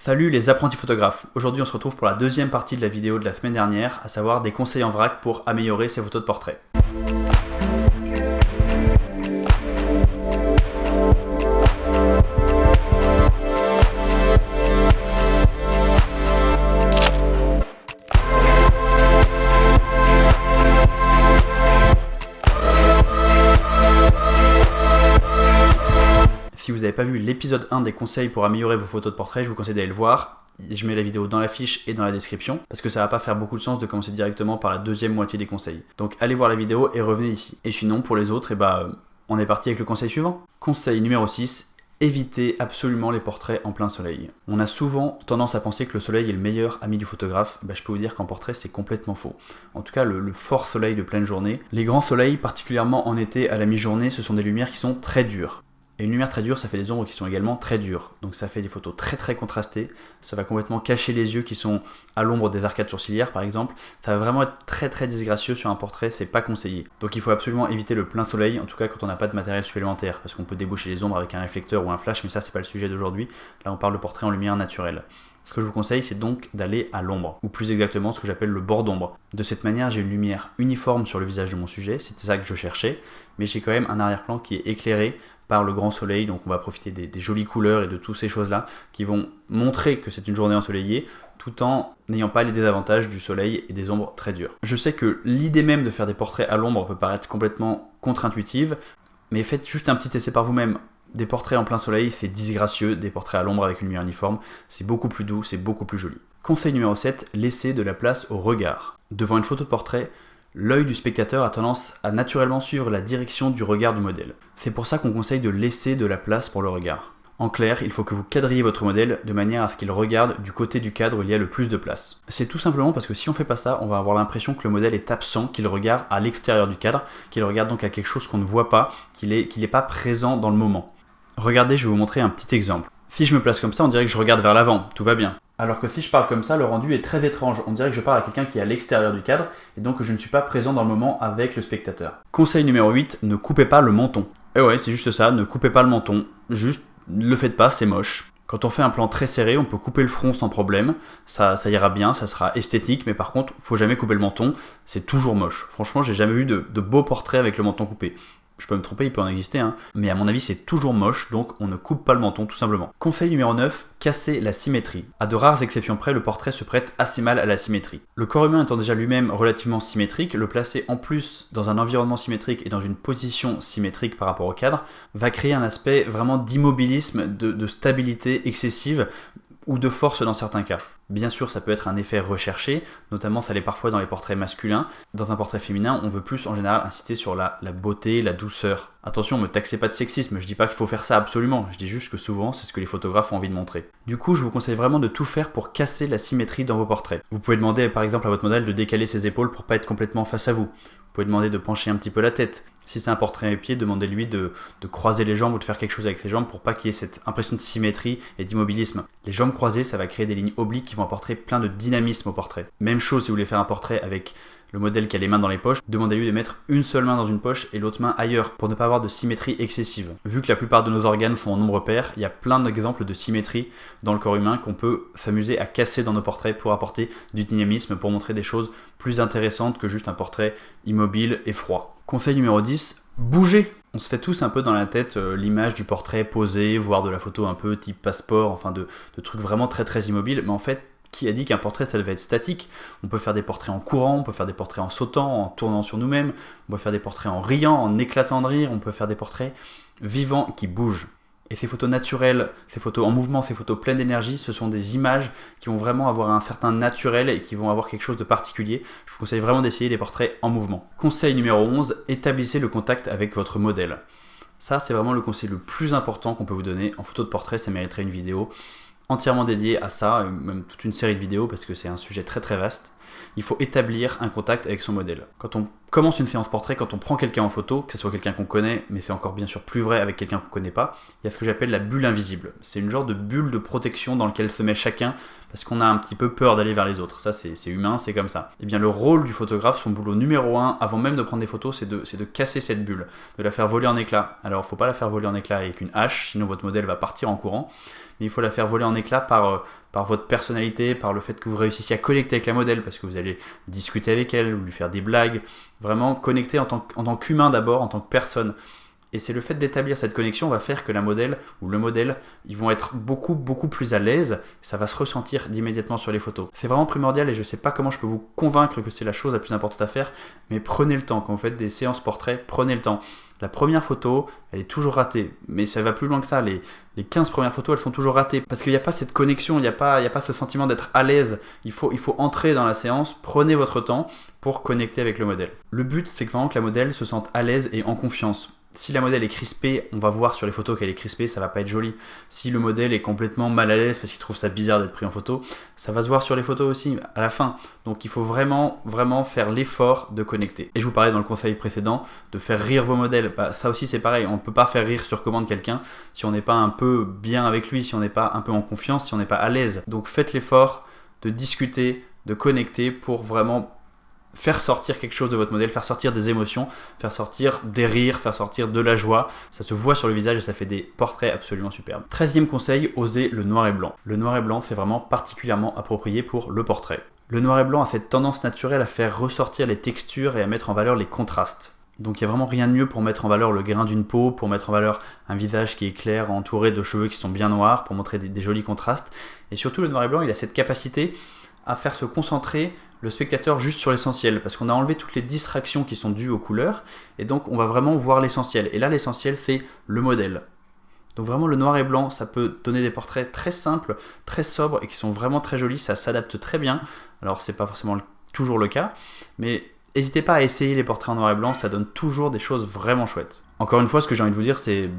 Salut les apprentis photographes. Aujourd'hui on se retrouve pour la deuxième partie de la vidéo de la semaine dernière, à savoir des conseils en vrac pour améliorer ses photos de portrait. Si vous n'avez pas vu l'épisode 1 des conseils pour améliorer vos photos de portrait, je vous conseille d'aller le voir. Je mets la vidéo dans la fiche et dans la description, parce que ça va pas faire beaucoup de sens de commencer directement par la deuxième moitié des conseils. Donc allez voir la vidéo et revenez ici. Et sinon, pour les autres, on est parti avec le conseil suivant. Conseil numéro 6. Évitez absolument les portraits en plein soleil. On a souvent tendance à penser que le soleil est le meilleur ami du photographe. Je peux vous dire qu'en portrait c'est complètement faux. En tout cas le fort soleil de pleine journée. Les grands soleils, particulièrement en été à la mi-journée, ce sont des lumières qui sont très dures. Et une lumière très dure, ça fait des ombres qui sont également très dures. Donc ça fait des photos très très contrastées. Ça va complètement cacher les yeux qui sont à l'ombre des arcades sourcilières par exemple. Ça va vraiment être très très disgracieux sur un portrait, c'est pas conseillé. Donc il faut absolument éviter le plein soleil, en tout cas quand on n'a pas de matériel supplémentaire, parce qu'on peut déboucher les ombres avec un réflecteur ou un flash, mais ça c'est pas le sujet d'aujourd'hui. Là on parle de portrait en lumière naturelle. Ce que je vous conseille, c'est donc d'aller à l'ombre, ou plus exactement ce que j'appelle le bord d'ombre. De cette manière, j'ai une lumière uniforme sur le visage de mon sujet, c'était ça que je cherchais, mais j'ai quand même un arrière-plan qui est éclairé par le grand soleil, donc on va profiter des jolies couleurs et de toutes ces choses-là qui vont montrer que c'est une journée ensoleillée, tout en n'ayant pas les désavantages du soleil et des ombres très dures. Je sais que l'idée même de faire des portraits à l'ombre peut paraître complètement contre-intuitive, mais faites juste un petit essai par vous-même. Des portraits en plein soleil, c'est disgracieux. Des portraits à l'ombre avec une lumière uniforme, c'est beaucoup plus doux, c'est beaucoup plus joli. Conseil numéro 7, laissez de la place au regard. Devant une photo de portrait, l'œil du spectateur a tendance à naturellement suivre la direction du regard du modèle. C'est pour ça qu'on conseille de laisser de la place pour le regard. En clair, il faut que vous cadriez votre modèle de manière à ce qu'il regarde du côté du cadre où il y a le plus de place. C'est tout simplement parce que si on fait pas ça, on va avoir l'impression que le modèle est absent, qu'il regarde à l'extérieur du cadre, qu'il regarde donc à quelque chose qu'on ne voit pas, qu'il est pas présent dans le moment. Regardez, je vais vous montrer un petit exemple. Si je me place comme ça, on dirait que je regarde vers l'avant, tout va bien. Alors que si je parle comme ça, le rendu est très étrange. On dirait que je parle à quelqu'un qui est à l'extérieur du cadre, et donc que je ne suis pas présent dans le moment avec le spectateur. Conseil numéro 8, ne coupez pas le menton. Et ouais, c'est juste ça, ne coupez pas le menton. Juste, ne le faites pas, c'est moche. Quand on fait un plan très serré, on peut couper le front sans problème, ça ira bien, ça sera esthétique, mais par contre, faut jamais couper le menton, c'est toujours moche. Franchement, j'ai jamais vu de beaux portraits avec le menton coupé. Je peux me tromper, il peut en exister, mais à mon avis c'est toujours moche, donc on ne coupe pas le menton tout simplement. Conseil numéro 9, casser la symétrie. À de rares exceptions près, le portrait se prête assez mal à la symétrie. Le corps humain étant déjà lui-même relativement symétrique, le placer en plus dans un environnement symétrique et dans une position symétrique par rapport au cadre, va créer un aspect vraiment d'immobilisme, de stabilité excessive, ou de force dans certains cas. Bien sûr, ça peut être un effet recherché, notamment ça l'est parfois dans les portraits masculins. Dans un portrait féminin, on veut plus en général insister sur la beauté, la douceur. Attention, me taxez pas de sexisme, je dis pas qu'il faut faire ça absolument, je dis juste que souvent c'est ce que les photographes ont envie de montrer. Du coup, je vous conseille vraiment de tout faire pour casser la symétrie dans vos portraits. Vous pouvez demander par exemple à votre modèle de décaler ses épaules pour pas être complètement face à vous. Vous pouvez demander de pencher un petit peu la tête. Si c'est un portrait à pied, demandez-lui de croiser les jambes ou de faire quelque chose avec ses jambes pour pas qu'il y ait cette impression de symétrie et d'immobilisme. Les jambes croisées, ça va créer des lignes obliques qui vont apporter plein de dynamisme au portrait. Même chose si vous voulez faire un portrait avec le modèle qui a les mains dans les poches, demandez-lui de mettre une seule main dans une poche et l'autre main ailleurs pour ne pas avoir de symétrie excessive. Vu que la plupart de nos organes sont en nombre pair, il y a plein d'exemples de symétrie dans le corps humain qu'on peut s'amuser à casser dans nos portraits pour apporter du dynamisme, pour montrer des choses plus intéressantes que juste un portrait immobile et froid. Conseil numéro 10, bougez. On se fait tous un peu dans la tête l'image du portrait posé, voire de la photo un peu type passeport, enfin de trucs vraiment très très immobiles, mais en fait, qui a dit qu'un portrait ça devait être statique? On peut faire des portraits en courant, on peut faire des portraits en sautant, en tournant sur nous-mêmes, on peut faire des portraits en riant, en éclatant de rire, on peut faire des portraits vivants qui bougent. Et ces photos naturelles, ces photos en mouvement, ces photos pleines d'énergie, ce sont des images qui vont vraiment avoir un certain naturel et qui vont avoir quelque chose de particulier. Je vous conseille vraiment d'essayer des portraits en mouvement. Conseil numéro 11, établissez le contact avec votre modèle. Ça, c'est vraiment le conseil le plus important qu'on peut vous donner. En photo de portrait, ça mériterait une vidéo entièrement dédiée à ça, même toute une série de vidéos parce que c'est un sujet très très vaste. Il faut établir un contact avec son modèle. Quand on commence une séance portrait, quand on prend quelqu'un en photo, que ce soit quelqu'un qu'on connaît, mais c'est encore bien sûr plus vrai avec quelqu'un qu'on connaît pas, il y a ce que j'appelle la bulle invisible. C'est une genre de bulle de protection dans laquelle se met chacun parce qu'on a un petit peu peur d'aller vers les autres. Ça, c'est humain, c'est comme ça. Et bien le rôle du photographe, son boulot numéro 1, avant même de prendre des photos, c'est de casser cette bulle, de la faire voler en éclats. Alors, faut pas la faire voler en éclats avec une hache, sinon votre modèle va partir en courant. Mais il faut la faire voler en éclats par par votre personnalité, par le fait que vous réussissiez à connecter avec la modèle, parce que vous allez discuter avec elle, ou lui faire des blagues, vraiment connecter en tant qu'humain d'abord, en tant que personne. Et c'est le fait d'établir cette connexion va faire que la modèle ou le modèle, ils vont être beaucoup plus à l'aise, ça va se ressentir immédiatement sur les photos. C'est vraiment primordial et je ne sais pas comment je peux vous convaincre que c'est la chose la plus importante à faire, mais prenez le temps. Quand vous faites des séances portraits, prenez le temps. La première photo, elle est toujours ratée, mais ça va plus loin que ça. Les 15 premières photos, elles sont toujours ratées, parce qu'il n'y a pas cette connexion, il n'y a pas ce sentiment d'être à l'aise. Il faut entrer dans la séance, prenez votre temps pour connecter avec le modèle. Le but, c'est vraiment que la modèle se sente à l'aise et en confiance. Si la modèle est crispée, on va voir sur les photos qu'elle est crispée, ça va pas être joli. Si le modèle est complètement mal à l'aise parce qu'il trouve ça bizarre d'être pris en photo, ça va se voir sur les photos aussi, à la fin. Donc il faut vraiment faire l'effort de connecter. Et je vous parlais dans le conseil précédent de faire rire vos modèles. Bah, ça aussi c'est pareil, on ne peut pas faire rire sur commande quelqu'un si on n'est pas un peu bien avec lui, si on n'est pas un peu en confiance, si on n'est pas à l'aise. Donc faites l'effort de discuter, de connecter pour vraiment faire sortir quelque chose de votre modèle, faire sortir des émotions, faire sortir des rires, faire sortir de la joie. Ça se voit sur le visage et ça fait des portraits absolument superbes. 13e conseil, osez le noir et blanc. Le noir et blanc, c'est vraiment particulièrement approprié pour le portrait. Le noir et blanc a cette tendance naturelle à faire ressortir les textures et à mettre en valeur les contrastes. Donc il n'y a vraiment rien de mieux pour mettre en valeur le grain d'une peau, pour mettre en valeur un visage qui est clair, entouré de cheveux qui sont bien noirs, pour montrer des jolis contrastes. Et surtout, le noir et blanc, il a cette capacité à faire se concentrer le spectateur juste sur l'essentiel, parce qu'on a enlevé toutes les distractions qui sont dues aux couleurs, et donc on va vraiment voir l'essentiel. Et là, l'essentiel, c'est le modèle. Donc vraiment, le noir et blanc, ça peut donner des portraits très simples, très sobres, et qui sont vraiment très jolis, ça s'adapte très bien. Alors, c'est pas forcément toujours le cas, mais n'hésitez pas à essayer les portraits en noir et blanc, ça donne toujours des choses vraiment chouettes. Encore une fois, ce que j'ai envie de vous dire, c'est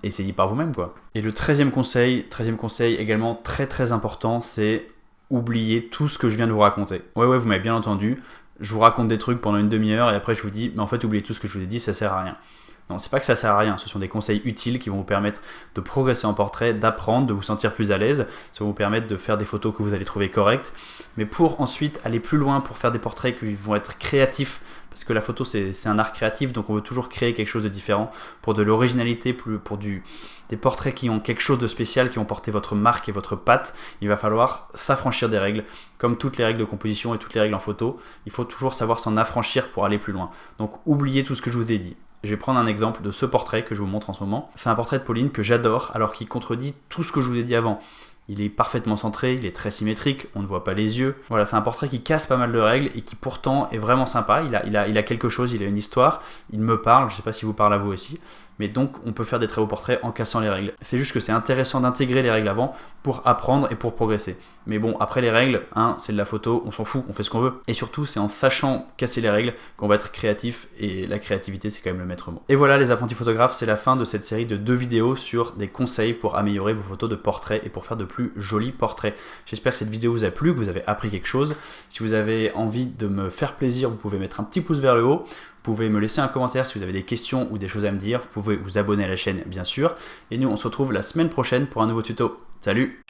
essayez par vous-même, quoi. Et le 13e conseil également très important, c'est oubliez tout ce que je viens de vous raconter. Ouais, vous m'avez bien entendu. Je vous raconte des trucs pendant une demi-heure et après je vous dis, mais en fait, oubliez tout ce que je vous ai dit, ça sert à rien. Non, c'est pas que ça sert à rien, ce sont des conseils utiles qui vont vous permettre de progresser en portrait, d'apprendre, de vous sentir plus à l'aise, ça va vous permettre de faire des photos que vous allez trouver correctes, mais pour ensuite aller plus loin, pour faire des portraits qui vont être créatifs, parce que la photo c'est un art créatif, donc on veut toujours créer quelque chose de différent, pour de l'originalité, pour des portraits qui ont quelque chose de spécial, qui vont porter votre marque et votre patte, il va falloir s'affranchir des règles, comme toutes les règles de composition et toutes les règles en photo, il faut toujours savoir s'en affranchir pour aller plus loin. Donc oubliez tout ce que je vous ai dit. Je vais prendre un exemple de ce portrait que je vous montre en ce moment. C'est un portrait de Pauline que j'adore, alors qu'il contredit tout ce que je vous ai dit avant. Il est parfaitement centré, il est très symétrique, on ne voit pas les yeux. Voilà, c'est un portrait qui casse pas mal de règles et qui pourtant est vraiment sympa. Il a quelque chose, il a une histoire, il me parle, je sais pas si vous parle à vous aussi. Mais donc on peut faire des très beaux portraits en cassant les règles. C'est juste que c'est intéressant d'intégrer les règles avant pour apprendre et pour progresser. Mais bon, après les règles, c'est de la photo, on s'en fout, on fait ce qu'on veut. Et surtout, c'est en sachant casser les règles qu'on va être créatif, et la créativité, c'est quand même le maître mot. Et voilà les apprentis photographes, c'est la fin de cette série de 2 vidéos sur des conseils pour améliorer vos photos de portraits et pour faire de plus jolis portraits. J'espère que cette vidéo vous a plu, que vous avez appris quelque chose. Si vous avez envie de me faire plaisir, vous pouvez mettre un petit pouce vers le haut. Vous pouvez me laisser un commentaire si vous avez des questions ou des choses à me dire. Vous pouvez vous abonner à la chaîne, bien sûr. Et nous, on se retrouve la semaine prochaine pour un nouveau tuto. Salut!